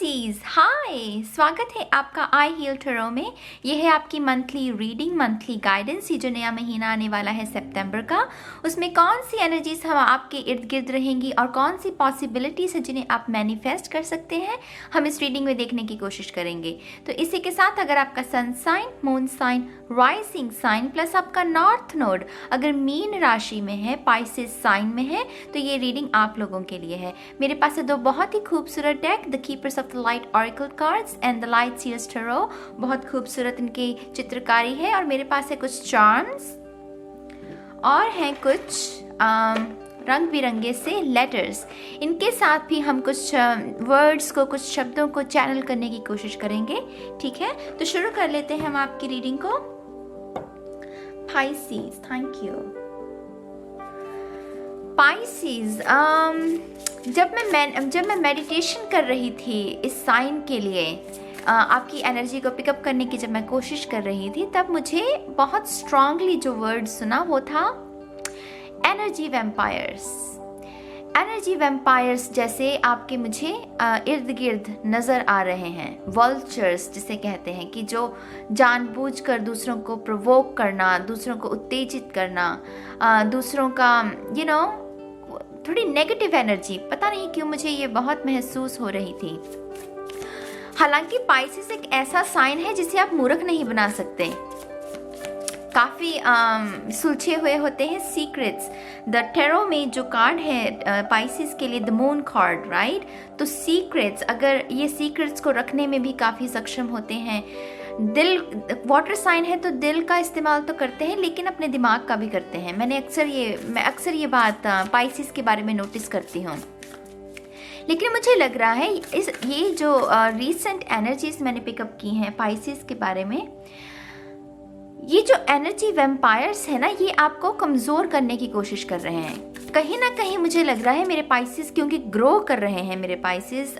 Pisces, हाय, स्वागत है आपका आई हील टैरो में। यह है आपकी मंथली रीडिंग, मंथली गाइडेंस। ये जो नया महीना आने वाला है सितंबर का, उसमें कौन सी एनर्जीज हम आपके इर्द गिर्द रहेंगी और कौन सी पॉसिबिलिटीज है जिन्हें आप मैनिफेस्ट कर सकते हैं, हम इस रीडिंग में देखने की कोशिश करेंगे। तो इसी के साथ अगर आपका sun sign, moon sign, rising sign plus आपका नॉर्थ नोड अगर मीन राशि में है, पाइसेस साइन में है, तो ये रीडिंग आप लोगों के लिए है। मेरे पास है दो बहुत ही खूबसूरत deck, the keepers of the light oracle cards and the light seals tarot. बहुत खूबसूरत इनकी चित्रकारी है। और मेरे पास है कुछ चार्म्स और हैं कुछ रंग बिरंगे से लेटर्स। इनके साथ भी हम कुछ वर्ड्स को, कुछ शब्दों को चैनल करने की कोशिश करेंगे। ठीक है, तो शुरू कर लेते हैं हम आपकी रीडिंग को। Pisces, thank you. पाइसेस, जब मैं मेडिटेशन कर रही थी इस साइन के लिए, आपकी एनर्जी को पिकअप करने की जब मैं कोशिश कर रही थी, तब मुझे बहुत स्ट्रांगली जो वर्ड सुना वो था एनर्जी वैम्पायर्स। एनर्जी वैम्पायर्स जैसे आपके मुझे इर्द गिर्द नज़र आ रहे हैं। वल्चर्स जिसे कहते हैं, कि जो जानबूझकर दूसरों को प्रोवोक करना, दूसरों को उत्तेजित करना, दूसरों का थोड़ी नेगेटिव एनर्जी, पता नहीं क्यों मुझे ये बहुत महसूस हो रही थी। हालांकि पाइसेस एक ऐसा साइन है जिसे आप मूर्ख नहीं बना सकते। काफ़ी सुलझे हुए होते हैं सीक्रेट्स। द टैरो में जो कार्ड है पाइसेस के लिए, द मून कार्ड, राइट। तो सीक्रेट्स, अगर ये सीक्रेट्स को रखने में भी काफ़ी सक्षम होते हैं। दिल, वाटर साइन है तो दिल का इस्तेमाल तो करते हैं, लेकिन अपने दिमाग का भी करते हैं। मैं अक्सर ये बात पाइसेस के बारे में नोटिस करती हूँ। लेकिन मुझे लग रहा है ये जो रीसेंट एनर्जीज मैंने पिकअप की हैं पाइसेस के बारे में, ये जो एनर्जी वैम्पायर्स है ना, ये आपको कमज़ोर करने की कोशिश कर रहे हैं। कहीं ना कहीं मुझे लग रहा है मेरे पाइसेस, क्योंकि ग्रो कर रहे हैं मेरे पाइसेस,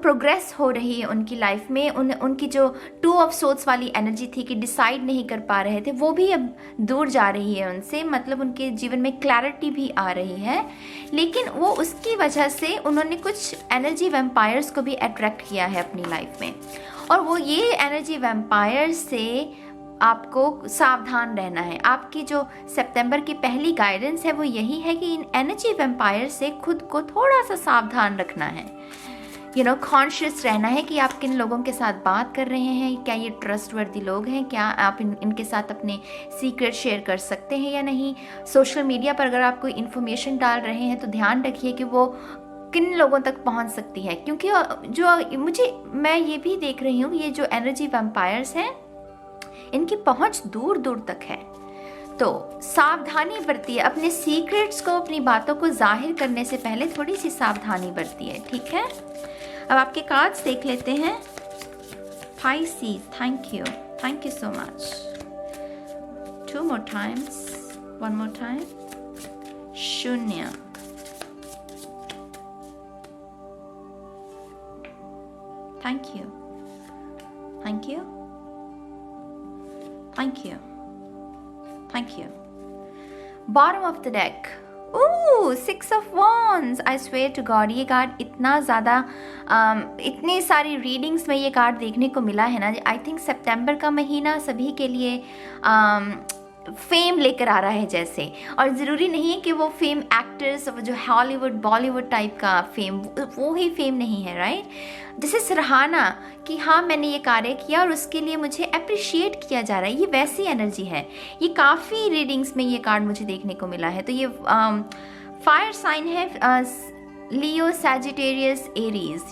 प्रोग्रेस हो रही है उनकी लाइफ में। उनकी जो टू ऑफ सोल्स वाली एनर्जी थी कि डिसाइड नहीं कर पा रहे थे, वो भी अब दूर जा रही है उनसे। मतलब उनके जीवन में क्लैरिटी भी आ रही है। लेकिन वो उसकी वजह से उन्होंने कुछ एनर्जी वैम्पायर्स को भी अट्रैक्ट किया है अपनी लाइफ में। और वो ये एनर्जी वैम्पायर्स से आपको सावधान रहना है। आपकी जो सितंबर की पहली गाइडेंस है वो यही है कि इन एनर्जी वैम्पायर से खुद को थोड़ा सा सावधान रखना है। कॉन्शियस रहना है कि आप किन लोगों के साथ बात कर रहे हैं, क्या ये ट्रस्टवर्दी लोग हैं, क्या आप इनके साथ अपने सीक्रेट शेयर कर सकते हैं या नहीं। सोशल मीडिया पर अगर आप कोई इन्फॉर्मेशन डाल रहे हैं तो ध्यान रखिए कि वो किन लोगों तक पहुंच सकती है, क्योंकि मैं ये भी देख रही हूँ, ये जो एनर्जी वैम्पायर्स हैं इनकी पहुंच दूर दूर तक है। तो सावधानी बरतिए, अपने सीक्रेट्स को, अपनी बातों को जाहिर करने से पहले थोड़ी सी सावधानी बरतिए। ठीक है, अब आपके कार्ड्स देख लेते हैं। Pisces, thank you so much. 2 more times, 1 more time। शून्य, thank you, bottom of the deck, 6 of Wands। I swear to God, ये कार्ड इतना ज़्यादा, इतनी सारी रीडिंग्स में ये कार्ड देखने को मिला है ना। आई थिंक सितंबर का महीना सभी के लिए फेम लेकर आ रहा है जैसे। और ज़रूरी नहीं है कि वो फेम एक्टर्स, जो हॉलीवुड बॉलीवुड टाइप का फेम, वो ही फेम नहीं है, राइट। जैसे सराहना कि हाँ मैंने ये कार्य किया और उसके लिए मुझे अप्रिशिएट किया जा रहा है, ये वैसी एनर्जी है। ये काफ़ी रीडिंग्स में ये कार्ड मुझे देखने को मिला है। तो ये फायर साइन है, लियो, सैजिटेरियस, एरीज।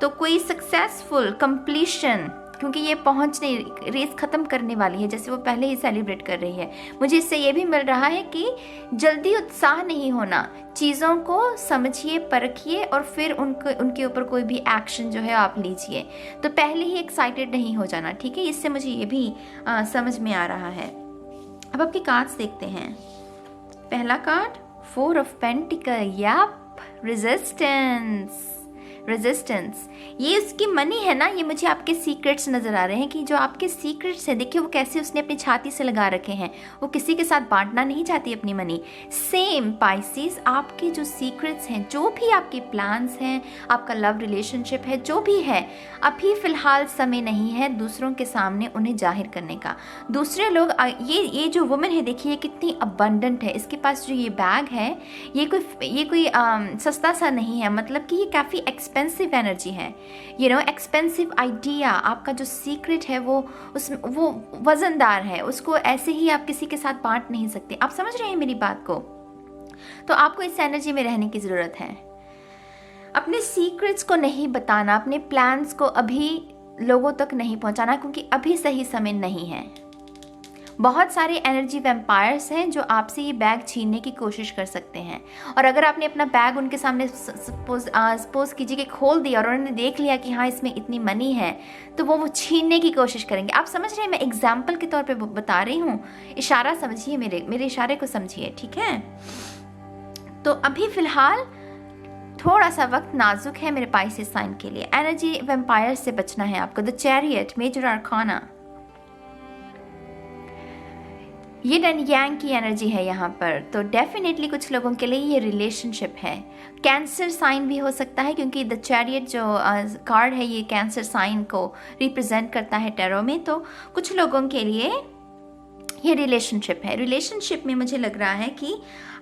तो कोई सक्सेसफुल कंप्लीशन, क्योंकि ये पहुंचने, रेस ख़त्म करने वाली है, जैसे वो पहले ही सेलिब्रेट कर रही है। मुझे इससे ये भी मिल रहा है कि जल्दी उत्साह नहीं होना, चीज़ों को समझिए, परखिए और फिर उनके ऊपर कोई भी एक्शन जो है आप लीजिए। तो पहले ही एक्साइटेड नहीं हो जाना, ठीक है। इससे मुझे ये भी समझ में आ रहा है। अब आपके कार्ड्स देखते हैं। पहला card 4 of Pentacles, YAP, resistance. Resistance, ये उसकी मनी है ना, ये मुझे आपके सीक्रेट्स नज़र आ रहे हैं कि जो आपके सीक्रेट्स हैं, देखिए वो कैसे उसने अपनी छाती से लगा रखे हैं, वो किसी के साथ बांटना नहीं चाहती अपनी मनी। सेम पाइसेस, आपके जो सीक्रेट्स हैं, जो भी आपके प्लान्स हैं, आपका लव रिलेशनशिप है, जो भी है, अभी फ़िलहाल समय नहीं है दूसरों के सामने उन्हें जाहिर करने का। दूसरे लोग, ये जो वुमेन है देखिए ये कितनी अबंडेंट है, इसके पास जो ये बैग है ये कोई सस्ता सा नहीं है, मतलब कि ये काफ़ी एक्सपेंसिव एनर्जी है, एक्सपेंसिव आइडिया। आपका जो सीक्रेट है वो वज़नदार है, उसको ऐसे ही आप किसी के साथ बांट नहीं सकते। आप समझ रहे हैं मेरी बात को? तो आपको इस एनर्जी में रहने की ज़रूरत है। अपने सीक्रेट्स को नहीं बताना, अपने प्लान्स को अभी लोगों तक नहीं पहुंचाना, क्योंकि अभी सही समय नहीं है। बहुत सारे एनर्जी वैम्पायर्स हैं जो आपसे ये बैग छीनने की कोशिश कर सकते हैं, और अगर आपने अपना बैग उनके सामने सपोज कीजिए कि खोल दिया और उन्होंने देख लिया कि हाँ इसमें इतनी मनी है, तो वो छीनने की कोशिश करेंगे। आप समझ रहे हैं, मैं एग्जाम्पल के तौर पे बता रही हूँ, इशारा समझिए, मेरे इशारे को समझिए, ठीक है? तो अभी फ़िलहाल थोड़ा सा वक्त नाजुक है मेरे पाइसेस साइन के लिए। एनर्जी वैम्पायर से बचना है आपको। द चैरियट, मेजर आर्काना, ये डन यांग की एनर्जी है यहाँ पर। तो डेफिनेटली कुछ लोगों के लिए ये रिलेशनशिप है। कैंसर साइन भी हो सकता है, क्योंकि द चैरियट जो कार्ड है ये कैंसर साइन को रिप्रेजेंट करता है टैरो में। तो कुछ लोगों के लिए ये रिलेशनशिप है। रिलेशनशिप में मुझे लग रहा है कि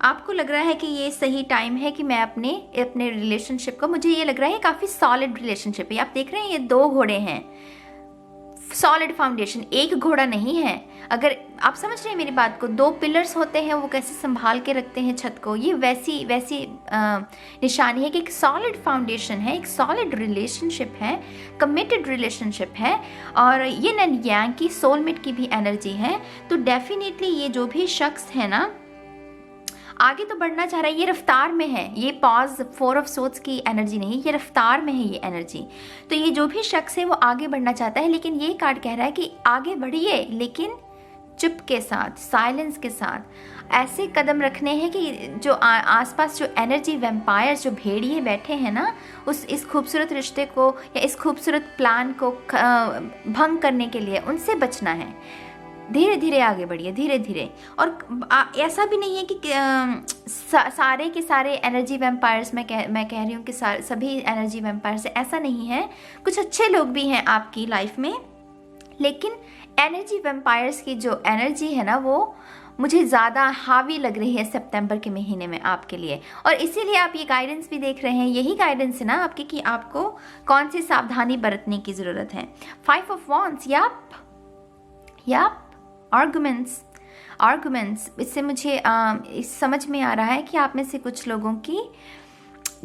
आपको लग रहा है कि ये सही टाइम है कि मैं अपने रिलेशनशिप को, मुझे ये लग रहा है काफ़ी सॉलिड रिलेशनशिप है। आप देख रहे हैं ये 2 घोड़े हैं, सॉलिड फाउंडेशन, एक घोड़ा नहीं है। अगर आप समझ रहे हैं मेरी बात को, 2 पिलर्स होते हैं, वो कैसे संभाल के रखते हैं छत को, ये वैसी निशानी है कि एक सॉलिड फाउंडेशन है, एक सॉलिड रिलेशनशिप है, कमिटेड रिलेशनशिप है, और ये नन यांग की सोलमेट की भी एनर्जी है। तो डेफिनेटली ये जो भी शख्स है ना आगे तो बढ़ना चाह रहा है, ये रफ्तार में है, ये पॉज 4 ऑफ सोर्ड्स की एनर्जी नहीं, ये रफ्तार में है ये एनर्जी। तो ये जो भी शख्स है वो आगे बढ़ना चाहता है, लेकिन ये कार्ड कह रहा है कि आगे बढ़िए, लेकिन चुप के साथ, साइलेंस के साथ। ऐसे कदम रखने हैं कि जो आसपास जो एनर्जी वैम्पायर्स, जो भेड़िए बैठे हैं ना, इस खूबसूरत रिश्ते को या इस खूबसूरत प्लान को भंग करने के लिए उनसे बचना है। धीरे धीरे आगे बढ़िए, धीरे धीरे। और ऐसा भी नहीं है कि सारे के सारे एनर्जी वैम्पायर्स, मैं कह रही हूँ कि सभी एनर्जी वैम्पायर्स, ऐसा नहीं है। कुछ अच्छे लोग भी हैं आपकी लाइफ में, लेकिन एनर्जी वैम्पायर्स की जो एनर्जी है ना वो मुझे ज़्यादा हावी लग रही है सितंबर के महीने में आपके लिए। और इसीलिए आप ये गाइडेंस भी देख रहे हैं, यही गाइडेंस है ना आपकी कि आपको कौन सी सावधानी बरतने की ज़रूरत है। 5 ऑफ वॉन्ड्स, याप आर्गुमेंट्स, इससे मुझे समझ में आ रहा है कि आप में से कुछ लोगों की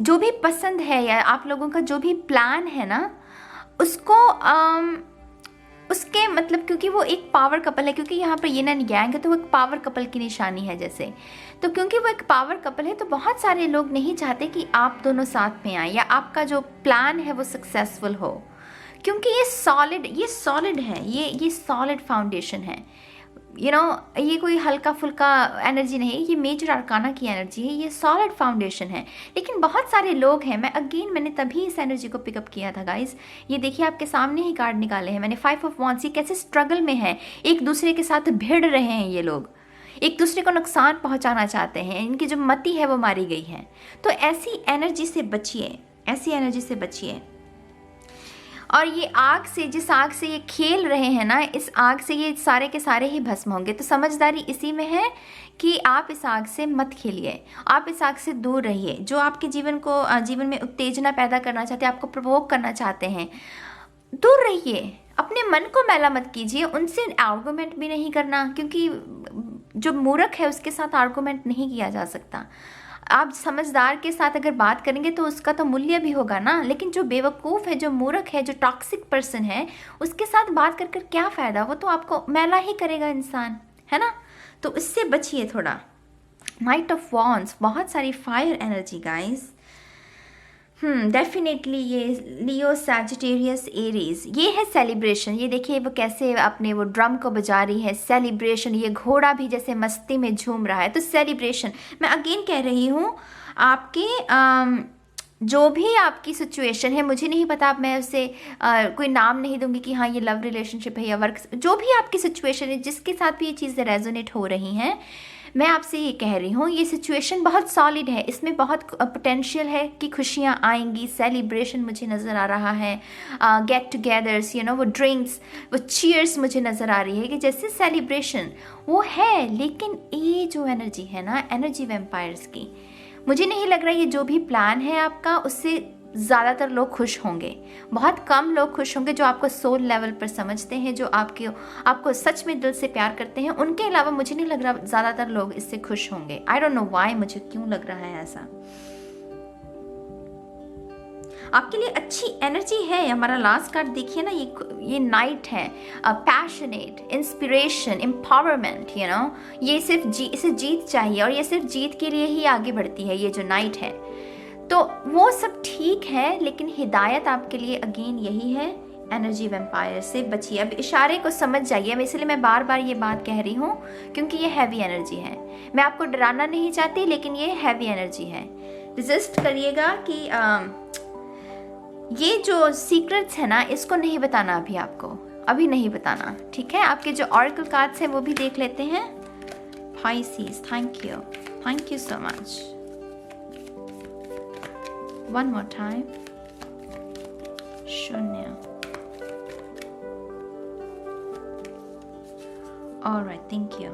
जो भी पसंद है या आप लोगों का जो भी प्लान है ना उसको उसके मतलब, क्योंकि वो एक पावर कपल है, क्योंकि यहाँ पर ये ना गैंग है तो वो एक पावर कपल की निशानी है जैसे। तो क्योंकि वो एक पावर कपल है तो बहुत सारे लोग नहीं चाहते कि आप दोनों साथ में आए या आपका जो प्लान है वो सक्सेसफुल हो, क्योंकि ये सॉलिड है, ये सॉलिड फाउंडेशन है। ये कोई हल्का फुल्का एनर्जी नहीं है, ये मेजर आर्काना की एनर्जी है, ये सॉलिड फाउंडेशन है। लेकिन बहुत सारे लोग हैं, मैंने तभी इस एनर्जी को पिकअप किया था गाइस। ये देखिए आपके सामने ही कार्ड निकाले हैं मैंने, 5 ऑफ वॉन्ड्स। ये कैसे स्ट्रगल में है, एक दूसरे के साथ भिड़ रहे हैं, ये लोग एक दूसरे को नुकसान पहुंचाना चाहते हैं, इनकी जो मति है वो मारी गई है। तो ऐसी एनर्जी से बचिए। और ये आग से, जिस आग से ये खेल रहे हैं ना, इस आग से ये सारे के सारे ही भस्म होंगे। तो समझदारी इसी में है कि आप इस आग से मत खेलिए, आप इस आग से दूर रहिए। जो आपके जीवन में उत्तेजना पैदा करना चाहते हैं, आपको प्रवोक करना चाहते हैं, दूर रहिए। अपने मन को मैला मत कीजिए, उनसे आर्गूमेंट भी नहीं करना, क्योंकि जो मूर्ख है उसके साथ आर्गूमेंट नहीं किया जा सकता। आप समझदार के साथ अगर बात करेंगे तो उसका तो मूल्य भी होगा ना, लेकिन जो बेवकूफ़ है, जो मूर्ख है, जो टॉक्सिक पर्सन है, उसके साथ बात कर क्या फ़ायदा, वो तो आपको मैला ही करेगा इंसान, है ना। तो इससे बचिए थोड़ा। नाइट ऑफ वॉन्ड्स, बहुत सारी फायर एनर्जी गाइस। डेफिनेटली ये लियो, सैजिटेरियस, एरीज, ये है सेलिब्रेशन। ये देखिए वो कैसे अपने वो ड्रम को बजा रही है, सेलिब्रेशन। ये घोड़ा भी जैसे मस्ती में झूम रहा है, तो सेलिब्रेशन। मैं अगेन कह रही हूँ आपके जो भी आपकी सिचुएशन है, मुझे नहीं पता, अब मैं उसे कोई नाम नहीं दूंगी कि हाँ ये लव रिलेशनशिप है या वर्क, जो भी आपकी सिचुएशन है, जिसके साथ भी ये चीज़ें रेजोनेट हो रही हैं, मैं आपसे ये कह रही हूँ ये सिचुएशन बहुत सॉलिड है, इसमें बहुत पोटेंशियल है कि खुशियाँ आएंगी, सेलिब्रेशन मुझे नज़र आ रहा है, गेट टुगेदर्स, यू नो, वो ड्रिंक्स, वो चीयर्स मुझे नज़र आ रही है कि जैसे सेलिब्रेशन वो है। लेकिन ये जो एनर्जी है ना, एनर्जी वैम्पायर्स की, मुझे नहीं लग रहा ये जो भी प्लान है आपका उससे ज़्यादातर लोग खुश होंगे। बहुत कम लोग खुश होंगे जो आपको सोल लेवल पर समझते हैं, जो आपको सच में दिल से प्यार करते हैं। उनके अलावा मुझे नहीं लग रहा ज़्यादातर लोग इससे खुश होंगे। आई डोंट नो व्हाई, मुझे क्यों लग रहा है ऐसा। आपके लिए अच्छी एनर्जी है। हमारा लास्ट कार्ड देखिए ना, ये नाइट है, passionate, inspiration, empowerment, you know, ये सिर्फ इसे जीत चाहिए और ये सिर्फ जीत के लिए ही आगे बढ़ती है, ये जो नाइट है। तो वो सब ठीक है, लेकिन हिदायत आपके लिए अगेन यही है, एनर्जी वैम्पायर से बचिए। अब इशारे को समझ जाइए, इसलिए मैं बार बार ये बात कह रही हूँ क्योंकि ये हैवी एनर्जी है। मैं आपको डराना नहीं चाहती, लेकिन ये हैवी एनर्जी है। रिजिस्ट करिएगा कि ये जो सीक्रेट्स है ना, इसको नहीं बताना अभी, आपको अभी नहीं बताना, ठीक है। आपके जो ऑरेकल कार्ड्स हैं वो भी देख लेते हैं। Pisces, thank you so much. One more time, शून्य। Alright, thank you.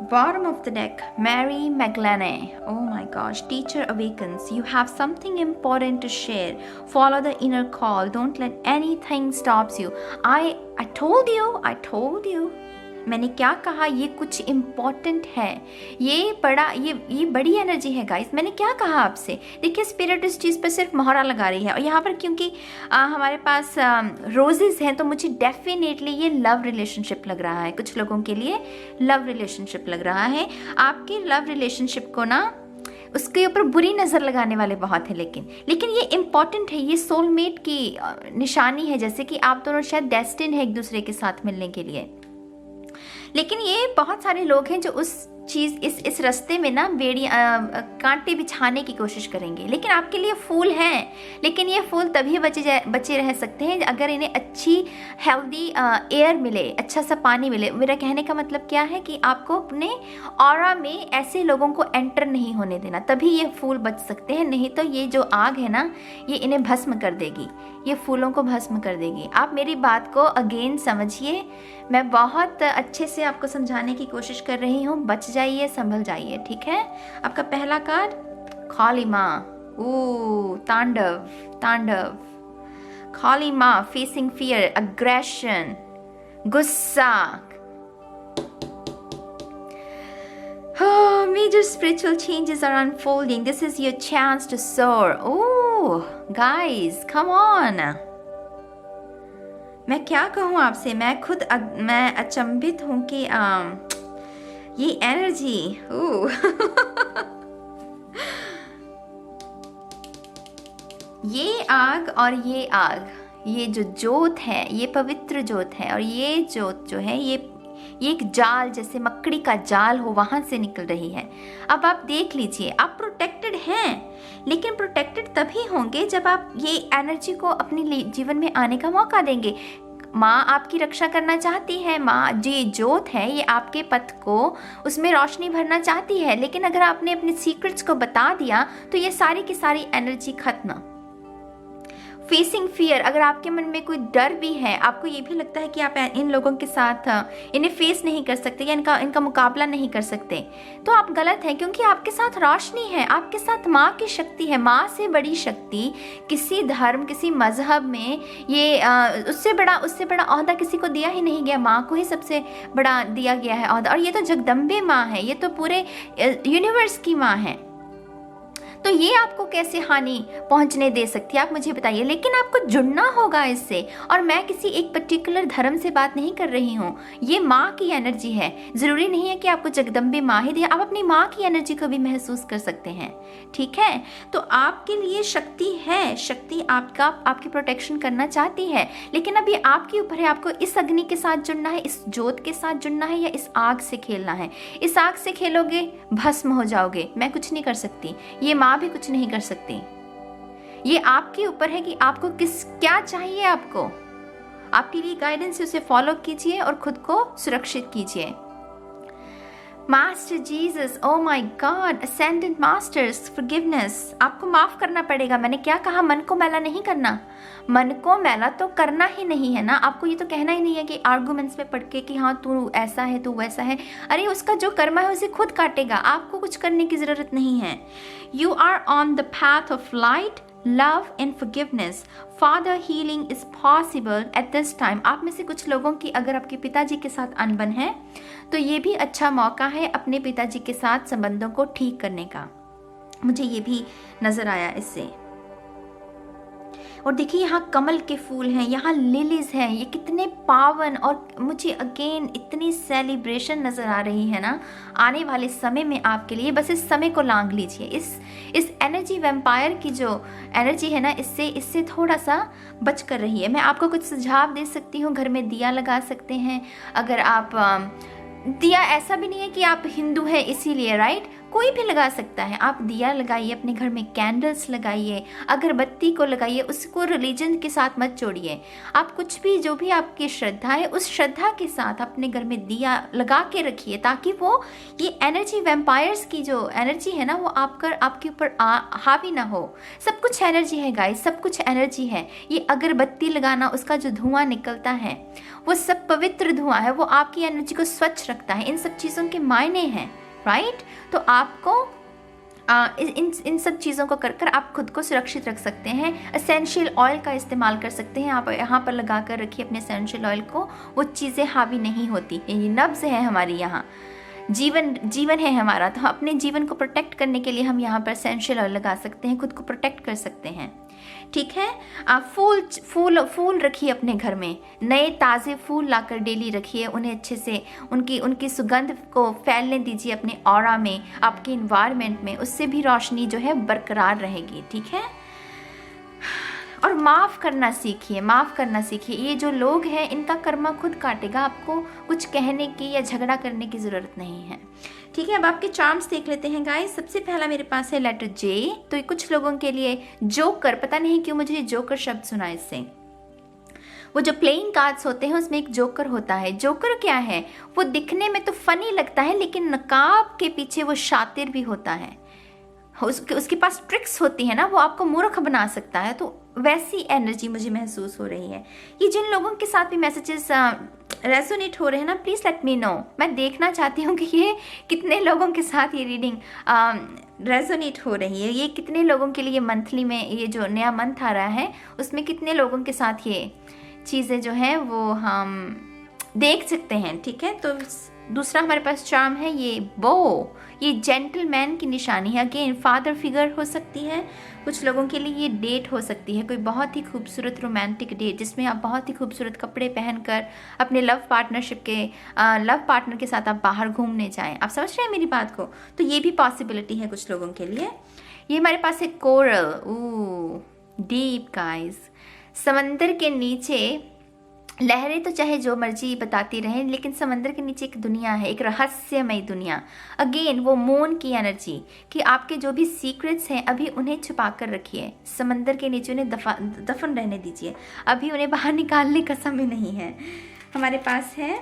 Bottom of the deck, Mary Magdalene. Oh my gosh, teacher awakens. You have something important to share. Follow the inner call. Don't let anything stops you. I told you. मैंने क्या कहा, ये कुछ important है, ये बड़ी energy है guys. मैंने क्या कहा आपसे। देखिए स्पिरिट इस चीज़ पर सिर्फ मोहरा लगा रही है, और यहाँ पर क्योंकि हमारे पास रोजेस हैं, तो मुझे डेफिनेटली ये लव रिलेशनशिप लग रहा है। कुछ लोगों के लिए लव रिलेशनशिप लग रहा है। आपके लव रिलेशनशिप को ना, उसके ऊपर बुरी नज़र लगाने वाले बहुत हैं, लेकिन ये इम्पॉर्टेंट है, ये सोलमेट की निशानी है, जैसे कि आप दोनों शायद डेस्टिन है एक दूसरे के साथ मिलने के लिए। लेकिन ये बहुत सारे लोग हैं जो उस चीज़ इस रास्ते में ना कांटे बिछाने की कोशिश करेंगे। लेकिन आपके लिए फूल हैं, लेकिन ये फूल तभी बचे रह सकते हैं अगर इन्हें अच्छी हेल्दी एयर मिले, अच्छा सा पानी मिले। मेरा कहने का मतलब क्या है कि आपको अपने ऑरा में ऐसे लोगों को एंटर नहीं होने देना, तभी ये फूल बच सकते हैं। नहीं तो ये जो आग है ना, ये इन्हें भस्म कर देगी, ये फूलों को भस्म कर देगी। आप मेरी बात को अगेन समझिए, मैं बहुत अच्छे से आपको समझाने की कोशिश कर रही हूँ। बच जाइए, संभल जाइए, ठीक है। आपका पहला कार्ड काली माँ, तांडव। काली माँ, फेसिंग फियर, अग्रेशन, गुस्सा। Oh, major spiritual changes are unfolding. This is your chance to soar. Oh, guys, come on. मैं क्या कहूँ आपसे, मैं अचंभित हूँ कि ये एनर्जी ये आग और ये आग, ये जो जोत है, ये पवित्र जोत है, और ये जोत जो है ये एक जाल, जैसे मकड़ी का जाल हो, वहां से निकल रही है। अब आप देख लीजिए, आप प्रोटेक्टेड हैं, लेकिन प्रोटेक्टेड तभी होंगे जब आप ये एनर्जी को अपने जीवन में आने का मौका देंगे। माँ आपकी रक्षा करना चाहती है, माँ जी जोत है, ये आपके पथ को, उसमें रोशनी भरना चाहती है। लेकिन अगर आपने अपने सीक्रेट्स को बता दिया तो ये सारी की सारी एनर्जी खत्म। फेसिंग फियर, अगर आपके मन में कोई डर भी है, आपको ये भी लगता है कि आप इन लोगों के साथ इन्हें फेस नहीं कर सकते या इनका मुकाबला नहीं कर सकते, तो आप गलत हैं, क्योंकि आपके साथ रोशनी है, आपके साथ माँ की शक्ति है। माँ से बड़ी शक्ति किसी धर्म, किसी मजहब में ये उससे बड़ा ओहदा किसी को दिया ही नहीं गया। माँ को ही सबसे बड़ा दिया गया है ओहदा, और ये तो जगदम्बे माँ है, ये तो पूरे यूनिवर्स की माँ है। तो ये आपको कैसे हानि पहुंचने दे सकती है, आप मुझे बताइए। लेकिन आपको जुड़ना होगा इससे। और मैं किसी एक पर्टिकुलर धर्म से बात नहीं कर रही हूँ, ये माँ की एनर्जी है। ज़रूरी नहीं है कि आपको जगदम्बे माँ ही दे, आप अपनी माँ की एनर्जी को भी महसूस कर सकते हैं, ठीक है। तो आपके लिए शक्ति है, शक्ति आपकी प्रोटेक्शन करना चाहती है, लेकिन अब ये आपके ऊपर है। आपको इस अग्नि के साथ जुड़ना है, इस जोत के साथ जुड़ना है, या इस आग से खेलना है। इस आग से खेलोगे भस्म हो जाओगे, मैं कुछ नहीं कर सकती, ये माँ भी कुछ नहीं कर सकती। ये आपके ऊपर है कि आपको क्या चाहिए। आपके लिए गाइडेंस है, उसे फॉलो कीजिए और खुद को सुरक्षित कीजिए। Master Jesus, oh my God, ascendant masters, forgiveness, आपको माफ करना पड़ेगा। मैंने क्या कहा, मन को मैला नहीं करना। मन को मैला तो करना ही नहीं है ना। आपको ये तो कहना ही नहीं है कि आर्गुमेंट्स में पढ़ के कि हाँ तू ऐसा है, तू वैसा है। अरे उसका जो कर्म है उसे खुद काटेगा, आपको कुछ करने की जरूरत नहीं है। You are on the path of light, love and forgiveness. Father healing is possible at this time. आप में से कुछ लोगों की अगर आपके पिताजी के साथ अनबन है तो ये भी अच्छा मौका है अपने पिताजी के साथ संबंधों को ठीक करने का। मुझे ये भी नजर आया इससे। और देखिए यहाँ कमल के फूल हैं, यहाँ लिलीज हैं, ये कितने पावन। और मुझे अगेन इतनी सेलिब्रेशन नज़र आ रही है ना आने वाले समय में आपके लिए। बस इस समय को लांघ लीजिए। इस एनर्जी वैम्पायर की जो एनर्जी है ना, इससे थोड़ा सा बच कर रहिए। मैं आपको कुछ सुझाव दे सकती हूँ। घर में दिया लगा सकते हैं। अगर आप दिया, ऐसा भी नहीं है कि आप हिंदू हैं इसीलिए, राइट, कोई भी लगा सकता है। आप दिया लगाइए, अपने घर में कैंडल्स लगाइए, अगरबत्ती को लगाइए, उसको रिलीजन के साथ मत जोड़िए। आप कुछ भी, जो भी आपकी श्रद्धा है, उस श्रद्धा के साथ अपने घर में दिया लगा के रखिए, ताकि वो ये एनर्जी वैम्पायर्स की जो एनर्जी है ना, वो आपके ऊपर हावी ना हो। सब कुछ एनर्जी है गाइस, सब कुछ एनर्जी है। ये अगरबत्ती लगाना, उसका जो धुआं निकलता है वो सब पवित्र धुआं है, वो आपकी एनर्जी को स्वच्छ रखता है। इन सब चीज़ों के मायने हैं, राइट। तो आपको इन सब चीज़ों को कर आप खुद को सुरक्षित रख सकते हैं। एसेंशियल ऑयल का इस्तेमाल कर सकते हैं। आप यहाँ पर लगा कर रखिए अपने एसेंशियल ऑयल को, वो चीज़ें हावी नहीं होती। ये नब्ज़ है हमारी, यहाँ जीवन है हमारा। तो अपने जीवन को प्रोटेक्ट करने के लिए हम यहाँ पर एसेंशियल ऑयल लगा सकते हैं, खुद को प्रोटेक्ट कर सकते हैं, ठीक है। आप फूल रखिए अपने घर में, नए ताज़े फूल लाकर डेली रखिए। उन्हें अच्छे से उनकी सुगंध को फैलने दीजिए अपने ऑरा में, आपके इन्वायरमेंट में। उससे भी रोशनी जो है बरकरार रहेगी, ठीक है। और माफ़ करना सीखिए, माफ़ करना सीखिए। ये जो लोग हैं इनका कर्मा खुद काटेगा, आपको कुछ कहने की या झगड़ा करने की ज़रूरत नहीं है, ठीक है। अब आपके चार्म्स देख लेते हैं गाइस। सबसे पहला मेरे पास है लेटर जे। तो कुछ लोगों के लिए जोकर, पता नहीं क्यों मुझे जोकर शब्द सुना इससे। वो जो प्लेइंग कार्ड्स होते हैं उसमें एक जोकर होता है। जोकर क्या है, वो दिखने में तो फनी लगता है, लेकिन नकाब के पीछे वो शातिर भी होता है। उसके पास ट्रिक्स होती है ना, वो आपको मूर्ख बना सकता है। तो वैसी एनर्जी मुझे महसूस हो रही है। ये जिन लोगों के साथ भी मैसेजेस रेजोनेट हो रहे हैं ना, प्लीज़ लेट मी नो। मैं देखना चाहती हूँ कि ये कितने लोगों के साथ ये रीडिंग रेजोनेट हो रही है। ये कितने लोगों के लिए मंथली में ये जो नया मंथ आ रहा है उसमें कितने लोगों के साथ ये चीज़ें जो हैं वो हम देख सकते हैं, ठीक है। तो दूसरा हमारे पास चार्म है ये बो। ये जेंटलमैन की निशानी है। अगेन फादर फिगर हो सकती है, कुछ लोगों के लिए ये डेट हो सकती है, कोई बहुत ही खूबसूरत रोमांटिक डेट जिसमें आप बहुत ही खूबसूरत कपड़े पहनकर अपने लव पार्टनर के साथ आप बाहर घूमने जाएं। आप समझ रहे हैं मेरी बात को। तो ये भी पॉसिबिलिटी है कुछ लोगों के लिए। ये हमारे पास है कोरल, डीप गाइस। समंदर के नीचे लहरें तो चाहे जो मर्जी बताती रहें, लेकिन समंदर के नीचे एक दुनिया है, एक रहस्यमय दुनिया। अगेन वो मून की एनर्जी कि आपके जो भी सीक्रेट्स हैं अभी उन्हें छुपा कर रखिए, समंदर के नीचे उन्हें दफन रहने दीजिए। अभी उन्हें बाहर निकालने का समय नहीं है। हमारे पास है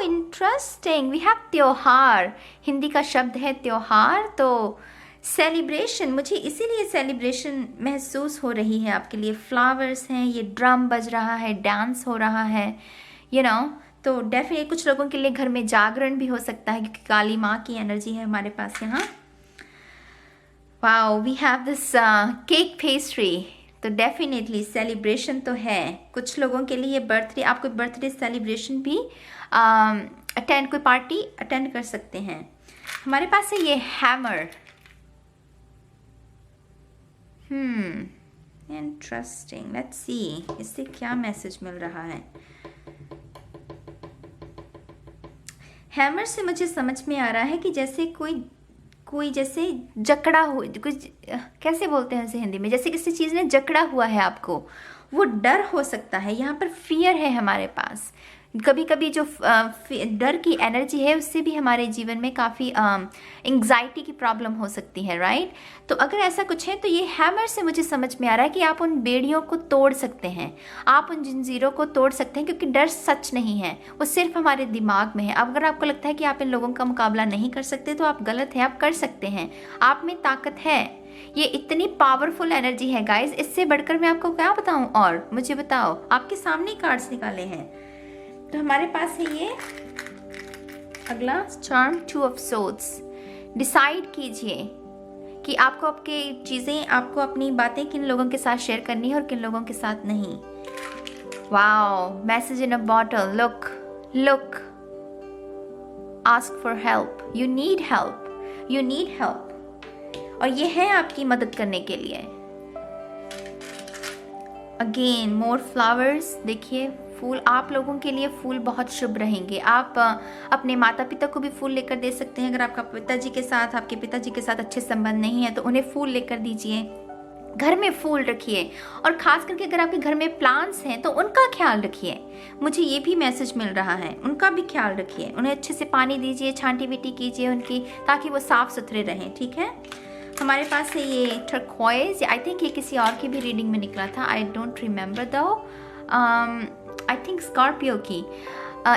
इंटरेस्टिंग, वी हैव त्योहार। हिंदी का शब्द है त्योहार। तो सेलिब्रेशन, मुझे इसीलिए सेलिब्रेशन महसूस हो रही है आपके लिए। फ्लावर्स हैं, ये ड्रम बज रहा है, डांस हो रहा है, तो डेफिनेटली कुछ लोगों के लिए घर में जागरण भी हो सकता है, क्योंकि काली माँ की एनर्जी है हमारे पास यहाँ। Wow, we have this cake pastry. तो डेफिनेटली सेलिब्रेशन तो है। कुछ लोगों के लिए बर्थडे, आप कोई बर्थडे सेलिब्रेशन भी कोई पार्टी अटेंड कर सकते हैं। हमारे पास है ये हैमर। इंटरेस्टिंग, लेट्स सी इससे क्या मैसेज मिल रहा है। हैमर से मुझे समझ में आ रहा है कि जैसे कोई जैसे जकड़ा हो, कुछ कैसे बोलते हैं इसे हिंदी में, जैसे किसी चीज़ ने जकड़ा हुआ है आपको, वो डर हो सकता है। यहाँ पर फियर है हमारे पास। कभी कभी जो डर की एनर्जी है उससे भी हमारे जीवन में काफ़ी एंग्जाइटी की प्रॉब्लम हो सकती है, राइट। तो अगर ऐसा कुछ है तो ये हैमर से मुझे समझ में आ रहा है कि आप उन बेड़ियों को तोड़ सकते हैं, आप उन जंजीरों को तोड़ सकते हैं, क्योंकि डर सच नहीं है, वो सिर्फ हमारे दिमाग में है। अब अगर आपको लगता है कि आप इन लोगों का मुकाबला नहीं कर सकते तो आप गलत हैं, आप कर सकते हैं, आप में ताकत है। ये इतनी पावरफुल एनर्जी है गाइज, इससे बढ़कर मैं आपको क्या बताऊं। और मुझे बताओ, आपके सामने कार्ड्स निकाले हैं तो हमारे पास है ये अगला चार्म, 2 ऑफ सोर्ड्स। डिसाइड कीजिए कि आपको आपके चीज़ें, आपको अपनी बातें किन लोगों के साथ शेयर करनी है और किन लोगों के साथ नहीं। Wow, message in a bottle. Look, ask for help, you need help, और ये है आपकी मदद करने के लिए। Again more flowers. देखिए फूल, आप लोगों के लिए फूल बहुत शुभ रहेंगे। आप अपने माता पिता को भी फूल लेकर दे सकते हैं। अगर आपके पिताजी के साथ अच्छे संबंध नहीं है तो उन्हें फूल लेकर दीजिए। घर में फूल रखिए, और खास करके अगर आपके घर में प्लांट्स हैं तो उनका ख्याल रखिए। मुझे ये भी मैसेज मिल रहा है, उनका भी ख्याल रखिए, उन्हें अच्छे से पानी दीजिए, छांटी बीटी कीजिए उनकी, ताकि वो साफ सुथरे रहें, ठीक है। हमारे पास है ये टर्क्वाइज। आई थिंक ये किसी और की भी रीडिंग में निकला था, आई डोंट रिमेंबर दो, आई थिंक स्कॉर्पियो की।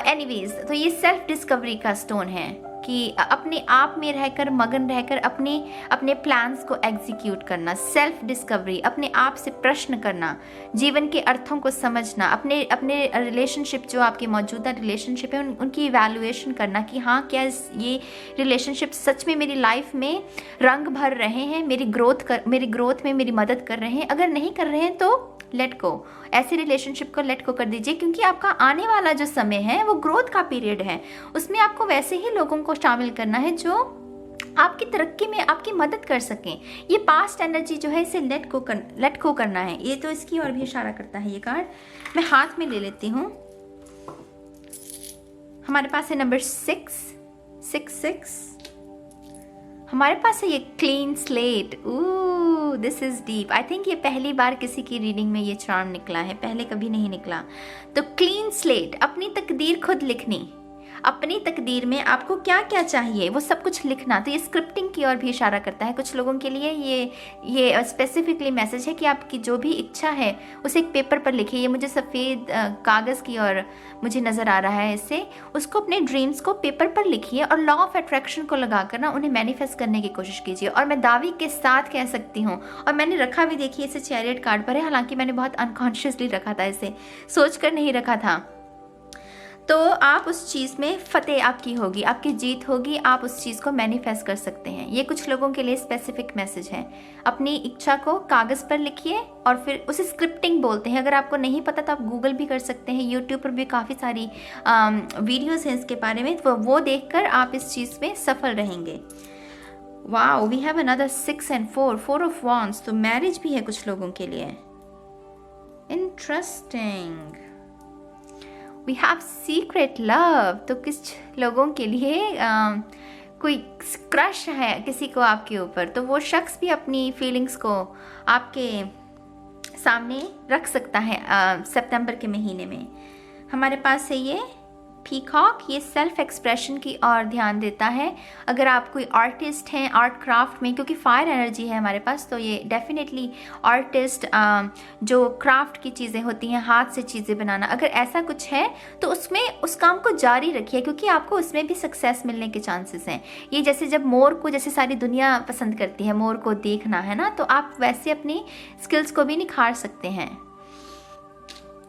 एनीवेज, तो ये सेल्फ डिस्कवरी का स्टोन है कि अपने आप में रहकर, मगन रहकर अपने प्लान्स को एग्जीक्यूट करना। सेल्फ डिस्कवरी, अपने आप से प्रश्न करना, जीवन के अर्थों को समझना, अपने रिलेशनशिप, जो आपके मौजूदा रिलेशनशिप है उनकी इवैल्यूएशन करना कि हाँ, क्या ये रिलेशनशिप सच में मेरी लाइफ में रंग भर रहे हैं, मेरी ग्रोथ में मेरी मदद कर रहे हैं। अगर नहीं कर रहे हैं तो लेट गो, ऐसे रिलेशनशिप को लेट गो कर दीजिए, क्योंकि आपका आने वाला जो समय है वो ग्रोथ का पीरियड है। उसमें आपको वैसे ही लोगों को शामिल करना है जो आपकी तरक्की में आपकी मदद कर सकें। ये पास्ट एनर्जी जो है इसे लेट गो करना है। ये तो इसकी ओर भी इशारा करता है ये कार्ड। मैं हाथ में ले लेती हूँ। हमारे पास है नंबर 666। हमारे पास है ये clean slate. This is deep. I think ये पहली बार किसी की रीडिंग में ये चार्म निकला है, पहले कभी नहीं निकला। तो क्लीन स्लेट, अपनी तकदीर खुद लिखनी, अपनी तकदीर में आपको क्या क्या चाहिए वो सब कुछ लिखना। तो ये स्क्रिप्टिंग की ओर भी इशारा करता है। कुछ लोगों के लिए ये स्पेसिफिकली मैसेज है कि आपकी जो भी इच्छा है उसे एक पेपर पर लिखिए। ये मुझे सफ़ेद कागज़ की ओर मुझे नज़र आ रहा है इससे। उसको अपने ड्रीम्स को पेपर पर लिखिए और लॉ ऑफ अट्रैक्शन को लगाकर ना उन्हें मैनिफेस्ट करने की कोशिश कीजिए। और मैं दावे के साथ कह सकती हूँ, और मैंने रखा भी, देखिए इसे चैरियट कार्ड पर है, हालांकि मैंने बहुत अनकॉन्शियसली रखा था, इसे सोच कर नहीं रखा था। तो आप उस चीज़ में फतेह आपकी होगी, आपकी जीत होगी, आप उस चीज़ को मैनिफेस्ट कर सकते हैं। ये कुछ लोगों के लिए स्पेसिफिक मैसेज है। अपनी इच्छा को कागज़ पर लिखिए और फिर उसे स्क्रिप्टिंग बोलते हैं। अगर आपको नहीं पता तो आप गूगल भी कर सकते हैं, यूट्यूब पर भी काफ़ी सारी वीडियोस हैं इसके बारे में, तो वो देखकर आप इस चीज़ में सफल रहेंगे। Wow, we have another 6 and 4 of wands. तो मैरिज भी है कुछ लोगों के लिए। Interesting. We have secret love. तो किस लोगों के लिए कोई क्रश है किसी को आपके ऊपर, तो वो शख्स भी अपनी फीलिंग्स को आपके सामने रख सकता है सितंबर के महीने में। हमारे पास है ये पीकॉक। ये सेल्फ एक्सप्रेशन की ओर ध्यान देता है। अगर आप कोई आर्टिस्ट हैं, आर्ट क्राफ्ट में, क्योंकि फायर एनर्जी है हमारे पास, तो ये डेफिनेटली आर्टिस्ट, जो क्राफ्ट की चीज़ें होती हैं, हाथ से चीज़ें बनाना, अगर ऐसा कुछ है तो उसमें उस काम को जारी रखिए, क्योंकि आपको उसमें भी सक्सेस मिलने के चांसेस हैं। ये जैसे जब मोर को, जैसे सारी दुनिया पसंद करती है मोर को देखना, है ना, तो आप वैसे अपनी स्किल्स को भी निखार सकते हैं।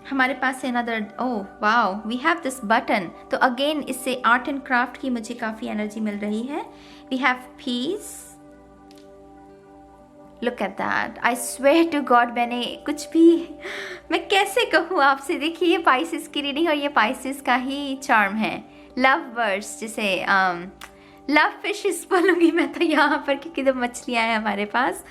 हमारे पास है another, oh wow, we have this button. तो अगेन इससे आर्ट एंड क्राफ्ट की मुझे काफ़ी एनर्जी मिल रही है। We have peace. Look at that, I swear to God, मैंने कुछ भी, मैं कैसे कहूँ आपसे। देखिए ये पाइसिस की रीडिंग और ये पाइसिस का ही चार्म है। लव वर्ड्स, जिसे लव फिशेस बोलूँगी मैं तो यहाँ पर, क्योंकि तो मछलियाँ हैं हमारे पास।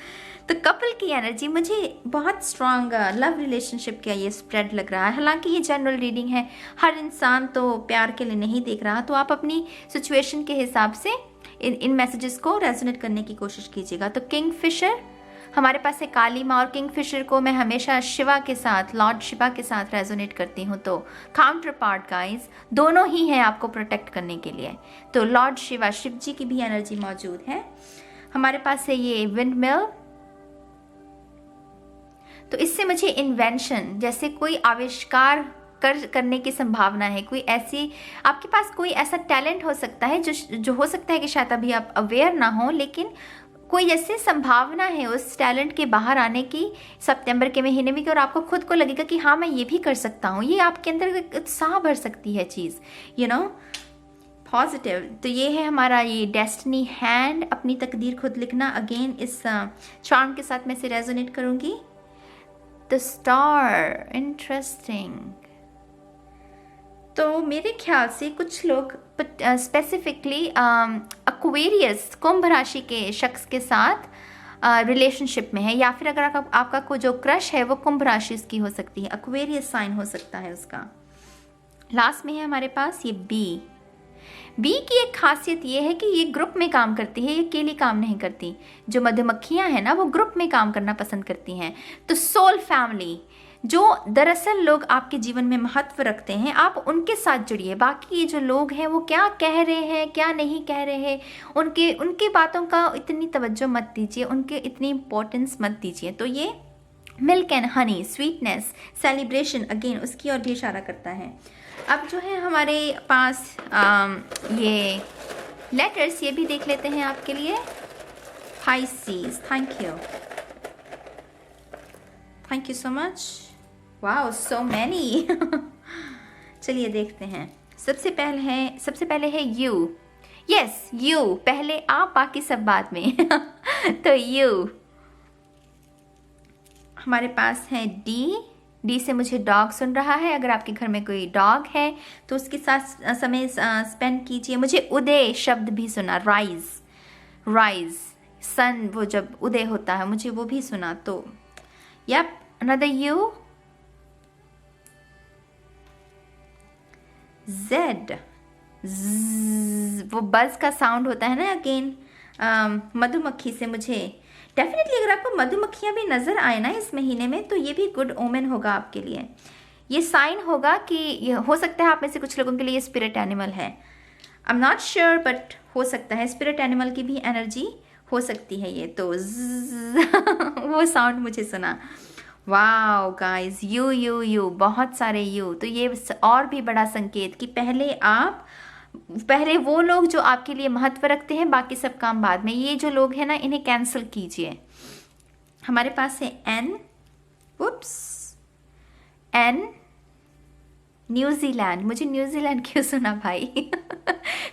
तो कपल की एनर्जी मुझे बहुत स्ट्रॉन्ग लव रिलेशनशिप का ये स्प्रेड लग रहा है। हालांकि ये जनरल रीडिंग है, हर इंसान तो प्यार के लिए नहीं देख रहा, तो आप अपनी सिचुएशन के हिसाब से इन मैसेजेस को रेजोनेट करने की कोशिश कीजिएगा। तो किंग फिशर हमारे पास है काली माँ, और किंग फिशर को मैं हमेशा शिवा के साथ, लॉर्ड शिवा के साथ रेजोनेट करती हूँ। तो काउंटर पार्ट गाइज दोनों ही हैं आपको प्रोटेक्ट करने के लिए। तो लॉर्ड शिवा, शिव जी की भी एनर्जी मौजूद है। हमारे पास है ये विंड मिल, तो इससे मुझे इन्वेंशन, जैसे कोई आविष्कार करने की संभावना है। कोई ऐसी आपके पास कोई ऐसा टैलेंट हो सकता है जो हो सकता है कि शायद अभी आप अवेयर ना हो, लेकिन कोई ऐसी संभावना है उस टैलेंट के बाहर आने की सितंबर के महीने में, और आपको खुद को लगेगा कि हाँ मैं ये भी कर सकता हूँ। ये आपके अंदर उत्साह भर सकती है चीज़, यू नो, पॉजिटिव। तो ये है हमारा ये डेस्टिनी हैंड, अपनी तकदीर खुद लिखना। अगेन इस चार्म के साथ मैं इसे रेजोनेट करूँगी। The star, interesting. तो मेरे ख्याल से कुछ लोग स्पेसिफिकली एक्वेरियस, कुंभ राशि के शख्स के साथ रिलेशनशिप में है, या फिर अगर आपका कोई जो क्रश है वो कुंभ राशि की हो सकती है, एक्वेरियस साइन हो सकता है उसका। लास्ट में है हमारे पास ये बी की एक खासियत ये है कि ये ग्रुप में काम करती है, ये अकेली काम नहीं करती। जो मधुमक्खियां हैं ना, वो ग्रुप में काम करना पसंद करती हैं। तो सोल फैमिली, जो दरअसल लोग आपके जीवन में महत्व रखते हैं, आप उनके साथ जुड़िए। बाकी ये जो लोग हैं वो क्या कह रहे हैं, क्या नहीं कह रहे हैं, उनके बातों का इतनी तवज्जो मत दीजिए, उनके इतनी इम्पोर्टेंस मत दीजिए। तो ये milk and honey, sweetness, celebration, again उसकी ओर भी इशारा करता है। अब जो है हमारे पास ये लेटर्स, ये भी देख लेते हैं आपके लिए। Pisces, thank you so much. Wow, so many. चलिए देखते हैं। सबसे पहले है यू। यस, यू, पहले आप, बाकी सब बाद में। तो यू। हमारे पास है डी से मुझे डॉग सुन रहा है। अगर आपके घर में कोई डॉग है तो उसके साथ समय स्पेंड कीजिए। मुझे उदय शब्द भी सुना, राइज, सन, वो जब उदय होता है, मुझे वो भी सुना। तो यप, अनदर यू। जेड, वो बज का साउंड होता है ना, अगेन मधुमक्खी से मुझे डेफिनेटली, अगर आपको मधुमक्खियां भी नजर आए ना इस महीने में, तो ये भी गुड ओमेन होगा आपके लिए। ये साइन होगा कि हो सकता है आप में से कुछ लोगों के लिए स्पिरिट एनिमल है। I am not sure, but हो सकता है स्पिरिट एनिमल की भी एनर्जी हो सकती है ये। तो वो साउंड मुझे सुना। वाओ गाइस, यू, बहुत सारे यू। तो ये और भी बड़ा संकेत कि पहले वो लोग जो आपके लिए महत्व रखते हैं, बाकी सब काम बाद में। ये जो लोग हैं ना, इन्हें कैंसिल कीजिए। हमारे पास है एन, न्यूजीलैंड। मुझे न्यूजीलैंड क्यों सुना भाई?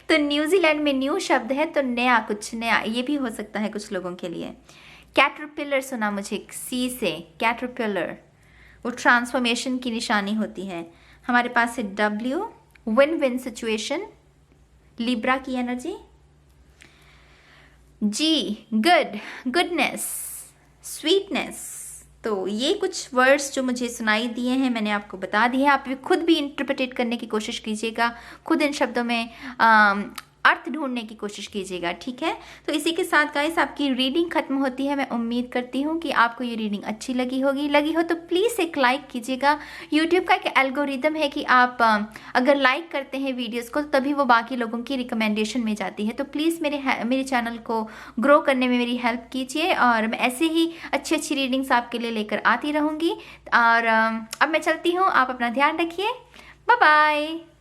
तो न्यूजीलैंड में न्यू शब्द है, तो नया, कुछ नया, ये भी हो सकता है कुछ लोगों के लिए। कैटरपिलर सुना मुझे, सी से, कैटरपिलर, वो ट्रांसफॉर्मेशन की निशानी होती है। हमारे पास है W, win win situation, Libra की एनर्जी। जी, गुडनेस, स्वीटनेस। तो ये कुछ वर्ड्स जो मुझे सुनाई दिए हैं, मैंने आपको बता दिए हैं। आप भी खुद भी इंटरप्रेट करने की कोशिश कीजिएगा, खुद इन शब्दों में अर्थ ढूंढने की कोशिश कीजिएगा, ठीक है। तो इसी के साथ गाइस आपकी रीडिंग खत्म होती है। मैं उम्मीद करती हूँ कि आपको ये रीडिंग अच्छी लगी हो तो प्लीज़ एक लाइक कीजिएगा। यूट्यूब का एक एल्गोरिदम है कि आप अगर लाइक करते हैं वीडियोस को, तो तभी वो बाकी लोगों की रिकमेंडेशन में जाती है। तो प्लीज़ मेरे चैनल को ग्रो करने में मेरी हेल्प कीजिए, और मैं ऐसे ही अच्छी रीडिंग्स आपके लिए लेकर आती रहूँगी। और अब मैं चलती हूँ, आप अपना ध्यान रखिए। Bye bye.